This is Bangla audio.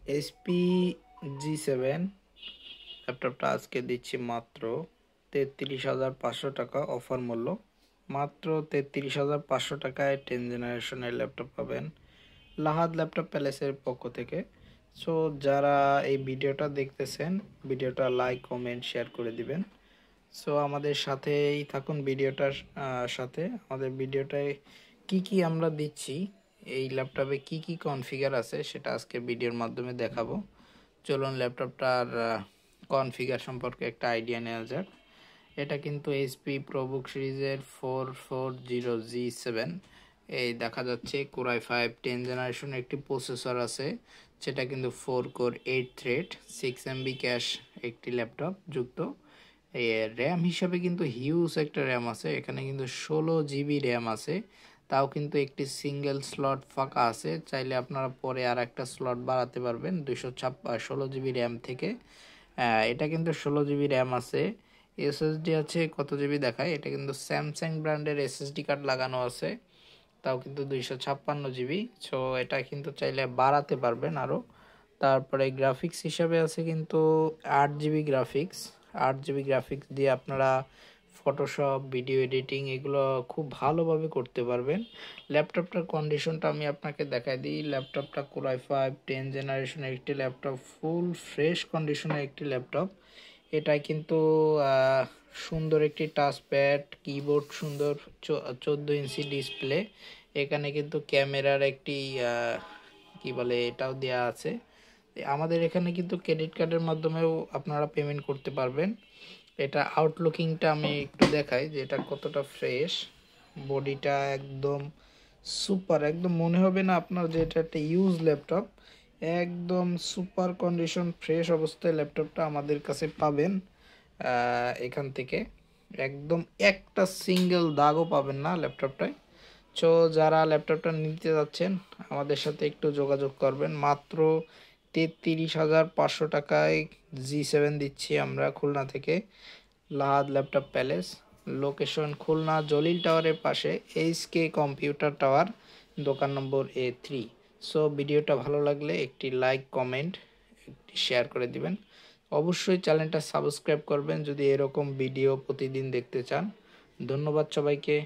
এইচপি G7 ল্যাপটপটা আজকে দিচ্ছি মাত্র 33,500 টাকা অফার মূল্য। মাত্র 33,500 টাকায় 10 জেনারেশনের ল্যাপটপ পাবেন লাহাদ ল্যাপটপ প্যালেসের পক্ষ থেকে। সো যারা এই ভিডিওটা দেখতেছেন, ভিডিওটা লাইক কমেন্ট শেয়ার করে দিবেন। সো আমাদের সাথেই থাকুন ভিডিওটার সাথে। আমাদের ভিডিওটায় কি আমরা দিচ্ছি, এই ল্যাপটপে কি কনফিগার আছে সেটা আজকে ভিডিওর মাধ্যমে দেখাবো। চলুন ল্যাপটপটার কনফিগার সম্পর্কে একটা আইডিয়া নেওয়া যাক। এটা কিন্তু এইচপি প্রোবুক সিরিজের 440G7। এই দেখা যাচ্ছে কোরাই 5 10 জেনারেশন একটি প্রসেসর আছে, যেটা কিন্তু 4 কোর 8 থ্রেড 6 MB ক্যাশ একটি ল্যাপটপ যুক্ত। র্যাম হিসাবে কিন্তু হিউজ একটা র্যাম আছে, এখানে কিন্তু 16GB র্যাম আছে, তাও কিন্তু একটি সিঙ্গেল স্লট ফাঁকা আছে, চাইলে আপনারা পরে আর একটা স্লট বাড়াতে পারবেন 216GB র্যাম থেকে। এটা কিন্তু 16GB র্যাম আছে। এসএসডি আছে কত জিবি দেখায়, এটা কিন্তু স্যামসাং ব্র্যান্ডের এসএসডি কার্ড লাগানো আছে, তাও কিন্তু 256GB। সো এটা কিন্তু চাইলে বাড়াতে পারবেন আরও। তারপরে গ্রাফিক্স হিসাবে আছে কিন্তু 8GB গ্রাফিক্স। 8GB গ্রাফিক্স দিয়ে আপনারা ফটোশপ ভিডিও এডিটিং এগুলো খুব ভালোভাবে করতে পারবেন। ল্যাপটপটার কন্ডিশনটা আমি আপনাকে দেখাই দিই। ল্যাপটপটা কোরাই 5 10 জেনারেশনের একটি ল্যাপটপ, ফুল ফ্রেশ কন্ডিশনের একটি ল্যাপটপ। এটা কিন্তু সুন্দর একটি টাচপ্যাড, কিবোর্ড সুন্দর, 14 ইঞ্চি ডিসপ্লে। এখানে কিন্তু ক্যামেরার একটি কি বলে এটাও দেওয়া আছে। আমাদের এখানে কিন্তু ক্রেডিট কার্ডের মাধ্যমেও আপনারা পেমেন্ট করতে পারবেন। এটা আউটলুকিংটা আমি একটু দেখাই যে এটা কতটা ফ্রেশ। বডিটা একদম সুপার, একদম মনে হবে না আপনার যে এটা একটা ইউজ ল্যাপটপ। একদম সুপার কন্ডিশন ফ্রেশ অবস্থায় ল্যাপটপটা আমাদের কাছে পাবেন। এখান থেকে একদম একটা সিঙ্গেল দাগও পাবেন না ল্যাপটপটায়। সো যারা ল্যাপটপটা নিতে যাচ্ছেন আমাদের সাথে একটু যোগাযোগ করবেন। মাত্র 33,500 টাকায় G7 দিচ্ছি আমরা খুলনা থেকে, Lahad laptop palace, location Khulna Jalil টাওয়ারের পাশে HK কম্পিউটার টাওয়ার, দোকান নম্বর A3। সো ভিডিওটা ভালো লাগলে একটি লাইক কমেন্ট একটি শেয়ার করে দিবেন। অবশ্যই চ্যানেলটা সাবস্ক্রাইব করবেন যদি এরকম ভিডিও প্রতিদিন দেখতে চান। ধন্যবাদ সবাইকে।